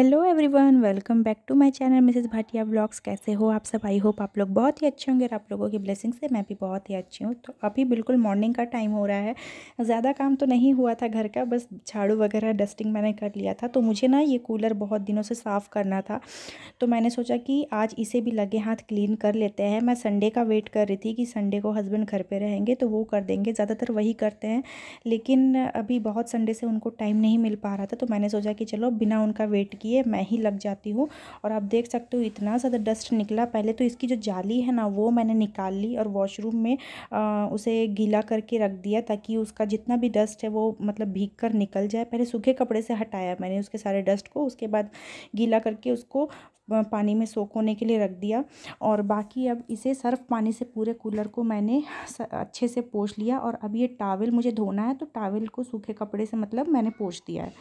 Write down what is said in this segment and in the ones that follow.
Hello everyone, welcome back to my channel Mrs Bhatia vlogs. कैसे हो आप सब? आई होप आप लोग बहुत ही अच्छे होंगे और आप लोगों की ब्लेसिंग से मैं भी बहुत ही अच्छी हूँ। तो अभी बिल्कुल मॉर्निंग का टाइम हो रहा है। ज़्यादा काम तो नहीं हुआ था घर का, बस झाड़ू वगैरह डस्टिंग मैंने कर लिया था। तो मुझे ना ये कूलर बहुत दिनों से साफ़ करना था, तो मैंने सोचा कि आज इसे भी लगे हाथ क्लीन कर लेते हैं। मैं संडे का वेट कर रही थी कि संडे को हस्बैंड घर पर रहेंगे तो वो कर देंगे, ज़्यादातर वही करते हैं। लेकिन अभी बहुत संडे से उनको टाइम नहीं मिल पा रहा था, तो मैंने सोचा कि चलो बिना उनका वेट किए मैं ही लग जाती हूँ। और आप देख सकते हो इतना ज़्यादा डस्ट निकला। पहले तो इसकी जो जाली है ना वो मैंने निकाल ली और वॉशरूम में उसे गीला करके रख दिया, ताकि उसका जितना भी डस्ट है वो मतलब भीग कर निकल जाए। पहले सूखे कपड़े से हटाया मैंने उसके सारे डस्ट को, उसके बाद गीला करके उसको पानी में सोक होने के लिए रख दिया। और बाकी अब इसे सर्फ पानी से पूरे कूलर को मैंने अच्छे से पोंछ लिया। और अब ये टॉवल मुझे धोना है, तो टॉवल को सूखे कपड़े से मतलब मैंने पोंछ दिया है।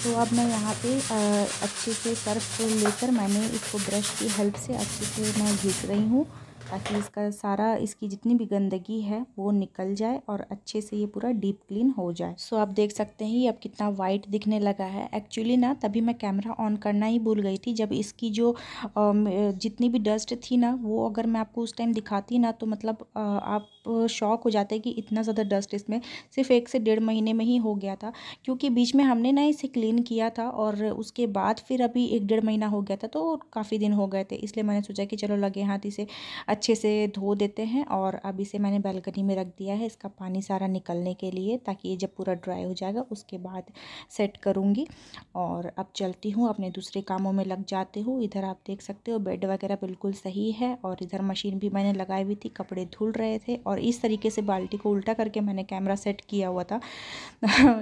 तो अब मैं यहाँ पे अच्छे से सर्फ लेकर मैंने इसको ब्रश की हेल्प से अच्छे से मैं घिस रही हूँ, ताकि इसका सारा इसकी जितनी भी गंदगी है वो निकल जाए और अच्छे से ये पूरा डीप क्लीन हो जाए। सो आप देख सकते हैं ये अब कितना वाइट दिखने लगा है। एक्चुअली ना तभी मैं कैमरा ऑन करना ही भूल गई थी। जब इसकी जो जितनी भी डस्ट थी ना वो अगर मैं आपको उस टाइम दिखाती ना तो मतलब आप शॉक हो जाते कि इतना ज़्यादा डस्ट इसमें सिर्फ 1 से 1.5 महीने में ही हो गया था। क्योंकि बीच में हमने ना इसे क्लीन किया था और उसके बाद फिर अभी 1-1.5 महीना हो गया था, तो काफ़ी दिन हो गए थे। इसलिए मैंने सोचा कि चलो लगे हाथ इसे अच्छे से धो देते हैं। और अब इसे मैंने बालकनी में रख दिया है इसका पानी सारा निकलने के लिए, ताकि ये जब पूरा ड्राई हो जाएगा उसके बाद सेट करूँगी। और अब चलती हूँ अपने दूसरे कामों में लग जाती हूँ। इधर आप देख सकते हो बेड वगैरह बिल्कुल सही है, और इधर मशीन भी मैंने लगाई हुई थी, कपड़े धुल रहे थे। और इस तरीके से बाल्टी को उल्टा करके मैंने कैमरा सेट किया हुआ था।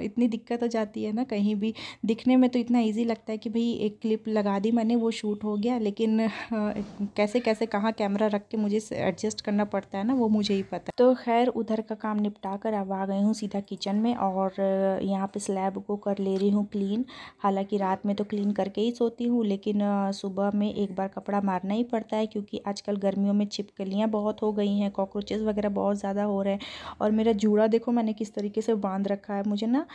इतनी दिक्कत हो जाती है ना, कहीं भी दिखने में तो इतना इजी लगता है कि भाई एक क्लिप लगा दी मैंने, वो शूट हो गया, लेकिन कैसे कैसे कहाँ कैमरा रख के मुझे एडजस्ट करना पड़ता है ना, वो मुझे ही पता है। तो खैर उधर का काम निपटा कर अब आ गई हूँ सीधा किचन में, और यहाँ पे स्लैब को कर ले रही हूँ क्लीन। हालांकि रात में तो क्लीन करके ही सोती हूँ, लेकिन सुबह में एक बार कपड़ा मारना ही पड़ता है, क्योंकि आजकल गर्मियों में छिपकलियाँ बहुत हो गई हैं, कॉकरोचेस वगैरह बहुत ज़्यादा हो रहे हैं। और मेरा जूड़ा देखो मैंने किस तरीके से बांध रखा है। मुझे ना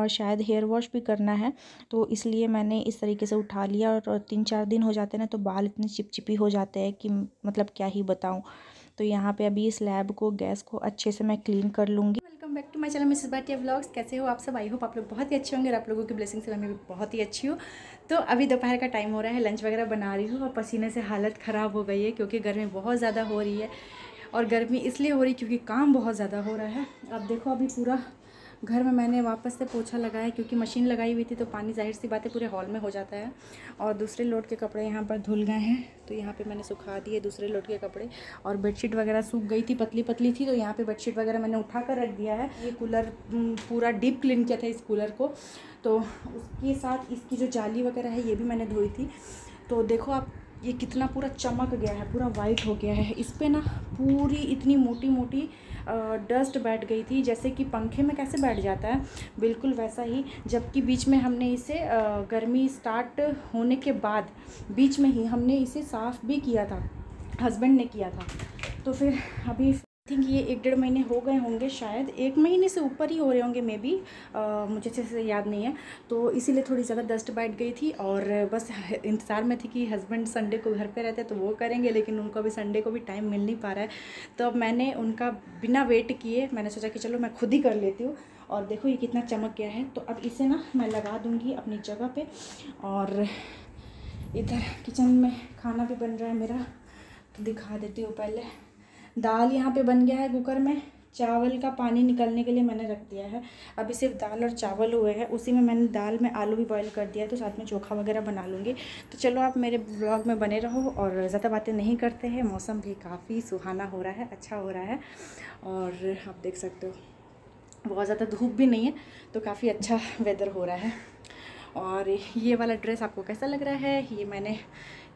शायद हेयर वॉश भी करना है, तो इसलिए मैंने इस तरीके से उठा लिया। और 3-4 दिन हो जाते हैं ना तो बाल इतने चिपचिपी हो जाते हैं कि मतलब क्या ही बताऊं। तो यहाँ पे अभी स्लैब को, गैस को अच्छे से मैं क्लीन कर लूँगी। Welcome back to my channel Mrs Bhatia vlogs. कैसे हो आप सब? आई होप आप लोग बहुत ही अच्छे होंगे और आप लोगों की ब्लेसिंग से मैं भी बहुत ही अच्छी हूँ। तो अभी दोपहर का टाइम हो रहा है, लंच वगैरह बना रही हूँ और पसीने से हालत ख़राब हो गई है, क्योंकि गर्मी बहुत ज़्यादा हो रही है। और गर्मी इसलिए हो रही क्योंकि काम बहुत ज़्यादा हो रहा है। अब देखो अभी पूरा घर में मैंने वापस से पोछा लगाया, क्योंकि मशीन लगाई हुई थी तो पानी जाहिर सी बात है पूरे हॉल में हो जाता है। और दूसरे लोड के कपड़े यहाँ पर धुल गए हैं, तो यहाँ पे मैंने सुखा दिए दूसरे लोड के कपड़े। और बेडशीट वगैरह सूख गई थी, पतली पतली थी, तो यहाँ पे बेडशीट वगैरह मैंने उठा कर रख दिया है। ये कूलर पूरा डीप क्लीन किया था इस कूलर को, तो उसके साथ इसकी जो जाली वगैरह है ये भी मैंने धोई थी। तो देखो आप ये कितना पूरा चमक गया है, पूरा वाइट हो गया है। इस पर ना पूरी इतनी मोटी मोटी डस्ट बैठ गई थी, जैसे कि पंखे में कैसे बैठ जाता है बिल्कुल वैसा ही। जबकि बीच में हमने इसे गर्मी स्टार्ट होने के बाद बीच में ही हमने इसे साफ़ भी किया था, हस्बैंड ने किया था। तो फिर अभी थिंक ये 1-1.5 महीने हो गए होंगे, शायद 1 महीने से ऊपर ही हो रहे होंगे मे बी, मुझे अच्छे से याद नहीं है। तो इसीलिए थोड़ी ज़्यादा डस्ट बैठ गई थी, और बस इंतज़ार में थी कि हस्बैंड संडे को घर पे रहते तो वो करेंगे, लेकिन उनको अभी संडे को भी टाइम मिल नहीं पा रहा है। तो अब मैंने उनका बिना वेट किए मैंने सोचा कि चलो मैं खुद ही कर लेती हूँ। और देखो ये कितना चमक गया है। तो अब इसे ना मैं लगा दूँगी अपनी जगह पर। और इधर किचन में खाना भी बन रहा है मेरा, तो दिखा देती हूँ। पहले दाल यहाँ पे बन गया है कुकर में, चावल का पानी निकलने के लिए मैंने रख दिया है। अभी सिर्फ दाल और चावल हुए हैं, उसी में मैंने दाल में आलू भी बॉईल कर दिया है, तो साथ में चोखा वगैरह बना लूँगी। तो चलो आप मेरे ब्लॉग में बने रहो, और ज़्यादा बातें नहीं करते हैं। मौसम भी काफ़ी सुहाना हो रहा है, अच्छा हो रहा है, और आप देख सकते हो बहुत ज़्यादा धूप भी नहीं है, तो काफ़ी अच्छा वेदर हो रहा है। और ये वाला ड्रेस आपको कैसा लग रहा है? ये मैंने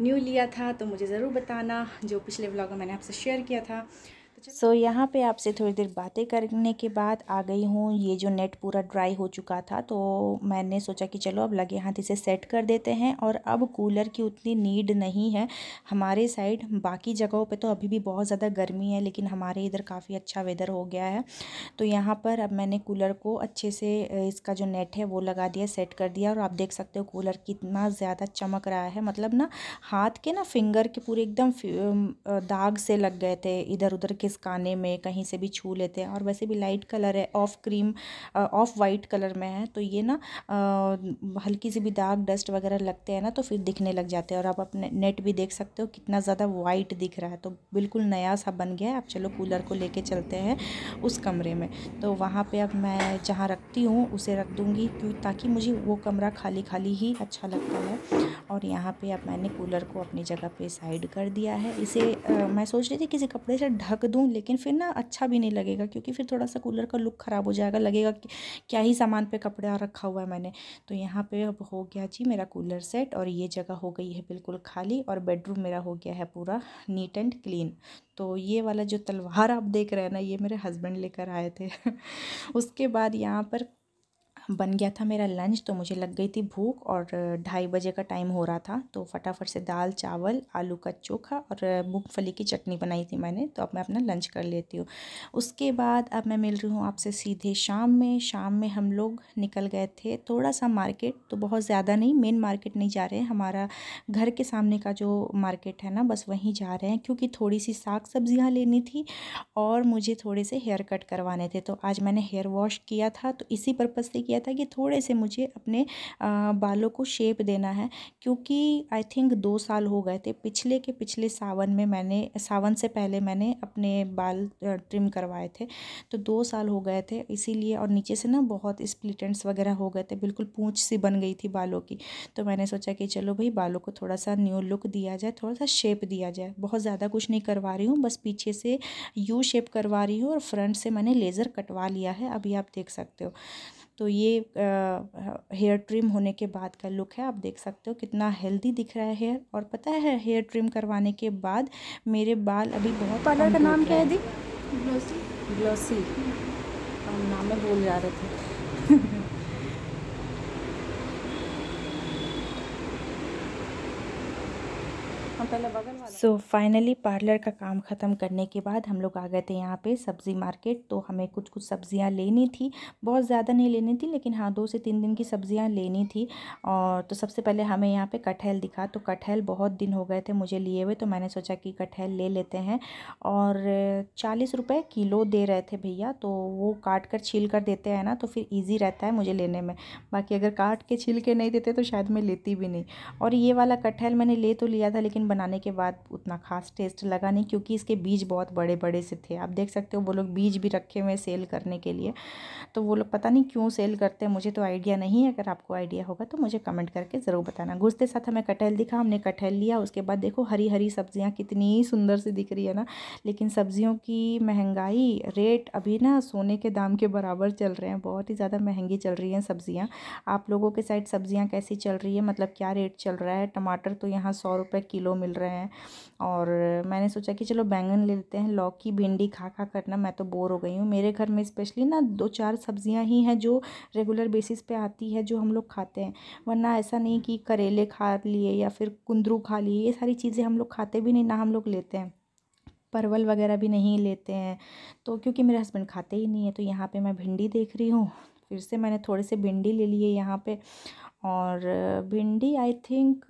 न्यू लिया था, तो मुझे ज़रूर बताना, जो पिछले व्लॉग में मैंने आपसे शेयर किया था। यहाँ पे आपसे थोड़ी देर बातें करने के बाद आ गई हूँ। ये जो नेट पूरा ड्राई हो चुका था तो मैंने सोचा कि चलो अब लगे हाथ इसे सेट कर देते हैं। और अब कूलर की उतनी नीड नहीं है हमारे साइड। बाकी जगहों पे तो अभी भी बहुत ज़्यादा गर्मी है, लेकिन हमारे इधर काफ़ी अच्छा वेदर हो गया है। तो यहाँ पर अब मैंने कूलर को अच्छे से इसका जो नेट है वो लगा दिया, सेट कर दिया। और आप देख सकते हो कूलर कितना ज़्यादा चमक रहा है। मतलब ना हाथ के ना फिंगर के पूरे एकदम दाग से लग गए थे, इधर उधर खिसकाने में कहीं से भी छू लेते हैं। और वैसे भी लाइट कलर है, ऑफ वाइट कलर में है, तो ये ना हल्की सी भी दाग डस्ट वगैरह लगते हैं ना तो फिर दिखने लग जाते हैं। और आप अपने नेट भी देख सकते हो कितना ज़्यादा वाइट दिख रहा है, तो बिल्कुल नया सा बन गया है। अब चलो कूलर को लेके चलते हैं उस कमरे में। तो वहाँ पे अब मैं जहाँ रखती हूँ उसे रख दूँगी, क्यों ताकि मुझे वो कमरा खाली खाली ही अच्छा लगता है। और यहाँ पे अब मैंने कूलर को अपनी जगह पे साइड कर दिया है। इसे मैं सोच रही थी किसी कपड़े से ढक दूँ, लेकिन फिर ना अच्छा भी नहीं लगेगा, क्योंकि फिर थोड़ा सा कूलर का लुक ख़राब हो जाएगा, लगेगा कि क्या ही सामान पे कपड़ा रखा हुआ है मैंने। तो यहाँ पे अब हो गया जी मेरा कूलर सेट, और ये जगह हो गई है बिल्कुल खाली, और बेडरूम मेरा हो गया है पूरा नीट एंड क्लीन। तो ये वाला जो तलवार आप देख रहे हैं ना, ये मेरे हस्बैंड लेकर आए थे। उसके बाद यहाँ पर बन गया था मेरा लंच। तो मुझे लग गई थी भूख, और 2:30 बजे का टाइम हो रहा था, तो फटाफट से दाल चावल आलू का चोखा और मूंगफली की चटनी बनाई थी मैंने। तो अब मैं अपना लंच कर लेती हूँ। उसके बाद अब मैं मिल रही हूँ आपसे सीधे शाम में हम लोग निकल गए थे थोड़ा सा मार्केट, तो बहुत ज़्यादा नहीं, मेन मार्केट नहीं जा रहे हैं, हमारा घर के सामने का जो मार्केट है ना बस वहीं जा रहे हैं, क्योंकि थोड़ी सी साग सब्जियाँ लेनी थी और मुझे थोड़े से हेयर कट करवाने थे। तो आज मैंने हेयर वॉश किया था, तो इसी पर्पज़ से किया था कि थोड़े से मुझे अपने बालों को शेप देना है, क्योंकि आई थिंक 2 साल हो गए थे। पिछले सावन से पहले मैंने अपने बाल ट्रिम करवाए थे, तो 2 साल हो गए थे इसीलिए। और नीचे से ना बहुत स्प्लिट एंड्स वगैरह हो गए थे, बिल्कुल पूंछ सी बन गई थी बालों की। तो मैंने सोचा कि चलो भाई बालों को थोड़ा सा न्यू लुक दिया जाए, थोड़ा सा शेप दिया जाए। बहुत ज़्यादा कुछ नहीं करवा रही हूँ, बस पीछे से यू शेप करवा रही हूँ, और फ्रंट से मैंने लेज़र कटवा लिया है, अभी आप देख सकते हो। तो ये हेयर ट्रिम होने के बाद का लुक है, आप देख सकते हो कितना हेल्दी दिख रहा है हेयर। और पता है हेयर ट्रिम करवाने के बाद मेरे बाल अभी बहुत पार्लर का नाम क्या है दी? ग्लॉसी हम नाम में भूल जा रहे थे। सो फाइनली पार्लर का काम ख़त्म करने के बाद हम लोग आ गए थे यहाँ पे सब्ज़ी मार्केट। तो हमें कुछ सब्ज़ियाँ लेनी थी, बहुत ज़्यादा नहीं लेनी थी, लेकिन हाँ 2 से 3 दिन की सब्ज़ियाँ लेनी थी। और तो सबसे पहले हमें यहाँ पे कटहल दिखा, तो कटहल बहुत दिन हो गए थे मुझे लिए हुए, तो मैंने सोचा कि कटहल ले लेते हैं। और 40 रुपये किलो दे रहे थे भैया, तो वो काट कर छील कर देते हैं ना, तो फिर ईजी रहता है मुझे लेने में। बाकी अगर काट के छील के नहीं देते तो शायद मैं लेती भी नहीं। और ये वाला कटहल मैंने ले तो लिया था, लेकिन बनाने के बाद उतना खास टेस्ट लगा नहीं, क्योंकि इसके बीज बहुत बड़े बड़े से थे। आप देख सकते हो वो लोग बीज भी रखे हुए सेल करने के लिए, तो वो लोग पता नहीं क्यों सेल करते हैं, मुझे तो आइडिया नहीं है। अगर आपको आइडिया होगा तो मुझे कमेंट करके ज़रूर बताना। घुसते साथ हमें कटहल दिखा, हमने कटहल लिया। उसके बाद देखो हरी हरी सब्जियां कितनी सुंदर से दिख रही है ना, लेकिन सब्जियों की महंगाई, रेट अभी ना सोने के दाम के बराबर चल रहे हैं, बहुत ही ज़्यादा महंगी चल रही हैं सब्जियाँ। आप लोगों के साइड सब्जियाँ कैसी चल रही है, मतलब क्या रेट चल रहा है? टमाटर तो यहाँ 100 रुपये किलो मिल रहे हैं। और मैंने सोचा कि चलो बैंगन ले लेते हैं। लौकी भिंडी खा खा कर ना मैं तो बोर हो गई हूँ। मेरे घर में स्पेशली ना 2-4 सब्जियां ही हैं जो रेगुलर बेसिस पे आती है, जो हम लोग खाते हैं। वरना ऐसा नहीं कि करेले खा लिए या फिर कुंदरू खा लिए, ये सारी चीज़ें हम लोग खाते भी नहीं, ना हम लोग लेते हैं। परवल वगैरह भी नहीं लेते हैं, तो क्योंकि मेरे हस्बैंड खाते ही नहीं है। तो यहाँ पे मैं भिंडी देख रही हूँ, फिर से मैंने थोड़े से भिंडी ले लिए यहाँ पे। और भिंडी आई थिंक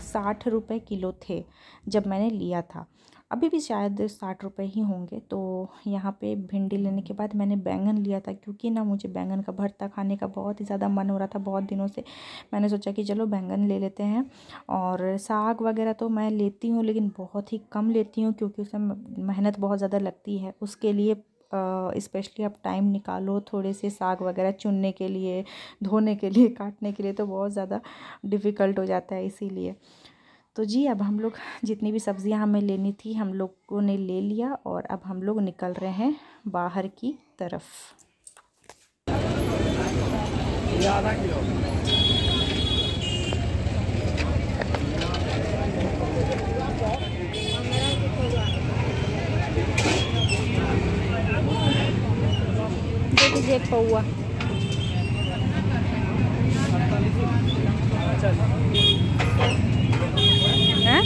60 रुपये किलो थे जब मैंने लिया था, अभी भी शायद 60 रुपये ही होंगे। तो यहाँ पे भिंडी लेने के बाद मैंने बैंगन लिया था, क्योंकि ना मुझे बैंगन का भरता खाने का बहुत ही ज़्यादा मन हो रहा था बहुत दिनों से। मैंने सोचा कि चलो बैंगन ले लेते हैं। और साग वगैरह तो मैं लेती हूँ, लेकिन बहुत ही कम लेती हूँ, क्योंकि उसमें मेहनत बहुत ज़्यादा लगती है। उसके लिए स्पेशली आप टाइम निकालो थोड़े से साग वगैरह चुनने के लिए, धोने के लिए, काटने के लिए, तो बहुत ज़्यादा डिफ़िकल्ट हो जाता है इसीलिए। तो जी अब हम लोग जितनी भी सब्ज़ियां हमें लेनी थी हम लोगों ने ले लिया, और अब हम लोग निकल रहे हैं बाहर की तरफ। पौआ। हैं?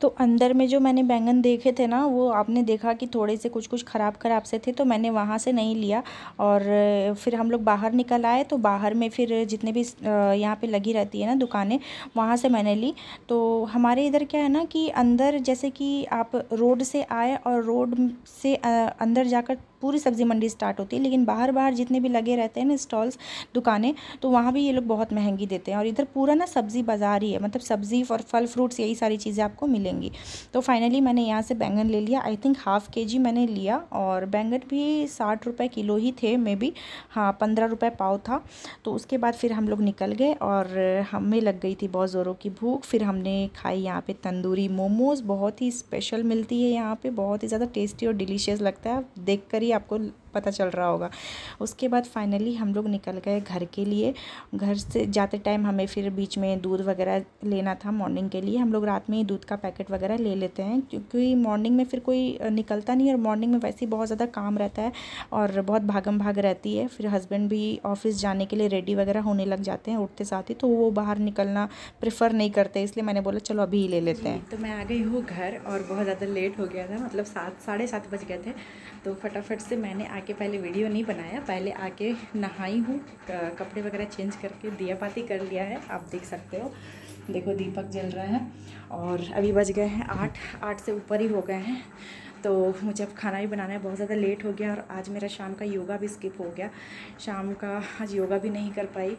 तो अंदर में जो मैंने बैंगन देखे थे ना, वो आपने देखा कि थोड़े से कुछ कुछ ख़राब से थे, तो मैंने वहाँ से नहीं लिया। और फिर हम लोग बाहर निकल आए, तो बाहर में फिर जितने भी यहाँ पे लगी रहती है ना दुकानें, वहाँ से मैंने ली। तो हमारे इधर क्या है ना कि अंदर जैसे कि आप रोड से आए और रोड से अंदर जाकर पूरी सब्ज़ी मंडी स्टार्ट होती है, लेकिन बाहर बाहर जितने भी लगे रहते हैं ना स्टॉल्स, दुकानें, तो वहाँ भी ये लोग बहुत महंगी देते हैं। और इधर पूरा ना सब्ज़ी बाज़ार ही है, मतलब सब्ज़ी और फल फ्रूट्स यही सारी चीज़ें आपको मिलेंगी। तो फाइनली मैंने यहाँ से बैंगन ले लिया, आई थिंक ½ kg मैंने लिया। और बैंगन भी 60 रुपये किलो ही थे, मे बी, हाँ 15 रुपये पाव था। तो उसके बाद फिर हम लोग निकल गए और हमें लग गई थी बहुत ज़ोरों की भूख। फिर हमने खाई यहाँ पे तंदूरी मोमोज़, बहुत ही स्पेशल मिलती है यहाँ पे, बहुत ही ज़्यादा टेस्टी और डिलीशियस लगता है, देख कर ही आपको पता चल रहा होगा। उसके बाद फाइनली हम लोग निकल गए घर के लिए। घर से जाते टाइम हमें फिर बीच में दूध वगैरह लेना था मॉर्निंग के लिए। हम लोग रात में ही दूध का पैकेट वगैरह ले लेते हैं, क्योंकि मॉर्निंग में फिर कोई निकलता नहीं है, और मॉर्निंग में वैसे ही बहुत ज़्यादा काम रहता है और बहुत भागम भाग रहती है। फिर हस्बैंड भी ऑफिस जाने के लिए रेडी वगैरह होने लग जाते हैं उठते साथ ही, तो वो बाहर निकलना प्रेफर नहीं करते, इसलिए मैंने बोला चलो अभी ही ले लेते हैं। तो मैं आ गई हूँ घर, और बहुत ज़्यादा लेट हो गया था, मतलब 7 साढ़े 7 बज गए थे। तो फटाफट से मैंने आके पहले वीडियो नहीं बनाया, पहले आके नहाई हूँ, कपड़े वगैरह चेंज करके दिया बाती कर लिया है, आप देख सकते हो। देखो दीपक जल रहा है, और अभी बज गए हैं 8 से ऊपर ही हो गए हैं। तो मुझे अब खाना भी बनाना है, बहुत ज़्यादा लेट हो गया, और आज मेरा शाम का योगा भी स्किप हो गया। शाम का आज योगा भी नहीं कर पाई।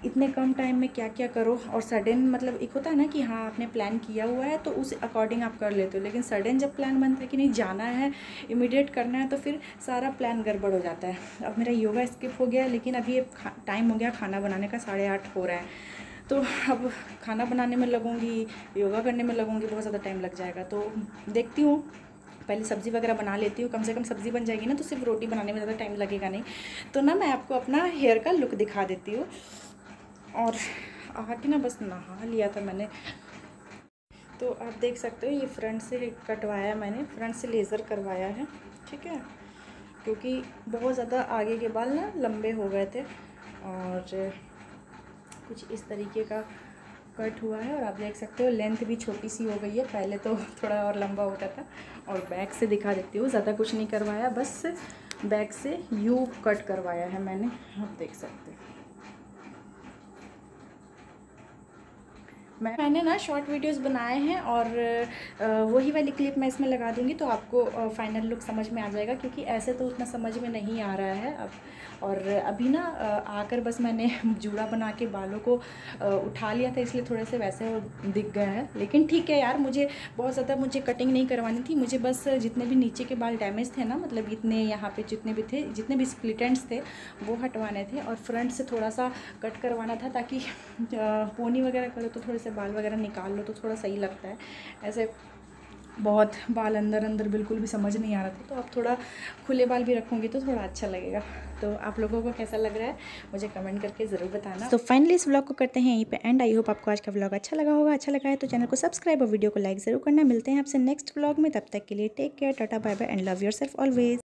इतने कम टाइम में क्या क्या करो, और सडन, मतलब एक होता है ना कि हाँ आपने प्लान किया हुआ है तो उस अकॉर्डिंग आप कर लेते हो, लेकिन सडन जब प्लान बनता है कि नहीं जाना है, इमीडिएट करना है, तो फिर सारा प्लान गड़बड़ हो जाता है। अब मेरा योगा स्किप हो गया, लेकिन अभी टाइम हो गया खाना बनाने का, 8:30 हो रहा है। तो अब खाना बनाने में लगूंगी, योगा करने में लगूंगी, बहुत ज़्यादा टाइम लग जाएगा। तो देखती हूँ, पहले सब्ज़ी वगैरह बना लेती हूँ, कम से कम सब्ज़ी बन जाएगी ना, तो सिर्फ रोटी बनाने में ज़्यादा टाइम लगेगा नहीं। तो ना मैं आपको अपना हेयर का लुक दिखा देती हूँ। और आके ना बस नहा लिया था मैंने, तो आप देख सकते हो ये फ्रंट से कटवाया मैंने, फ्रंट से लेज़र करवाया है, ठीक है, क्योंकि बहुत ज़्यादा आगे के बाल ना लंबे हो गए थे, और कुछ इस तरीके का कट हुआ है। और आप देख सकते हो लेंथ भी छोटी सी हो गई है, पहले तो थोड़ा और लंबा होता था। और बैक से दिखा देती हूँ, ज़्यादा कुछ नहीं करवाया, बस बैक से यू कट करवाया है मैंने, आप देख सकते हो। मैंने ना शॉर्ट वीडियोस बनाए हैं, और वही वाली क्लिप मैं इसमें लगा दूंगी, तो आपको फाइनल लुक समझ में आ जाएगा, क्योंकि ऐसे तो उतना समझ में नहीं आ रहा है अब। और अभी ना आकर बस मैंने जूड़ा बना के बालों को उठा लिया था, इसलिए थोड़े से वैसे दिख गए हैं, लेकिन ठीक है यार, मुझे बहुत ज़्यादा कटिंग नहीं करवानी थी, मुझे बस जितने भी नीचे के बाल डैमेज थे ना, मतलब इतने यहाँ पे जितने भी थे, जितने भी स्प्लिट एंड्स थे वो हटवाने थे, और फ्रंट से थोड़ा सा कट करवाना था, ताकि पोनी वगैरह करो तो थोड़े से बाल वगैरह निकाल लो तो थोड़ा सही लगता है। ऐसे बहुत बाल अंदर अंदर बिल्कुल भी समझ नहीं आ रहा था, तो अब थोड़ा खुले बाल भी रखूँगी तो थोड़ा अच्छा लगेगा। तो आप लोगों को कैसा लग रहा है मुझे कमेंट करके ज़रूर बताना। तो फाइनली इस व्लॉग को करते हैं यहीं पे एंड। आई होप आपको आज का व्लॉग अच्छा लगा होगा, अच्छा लगा है तो चैनल को सब्सक्राइब और वीडियो को लाइक ज़रूर करना। मिलते हैं आपसे नेक्स्ट व्लॉग में, तब तक के लिए take care, tata bye bye and love yourself always.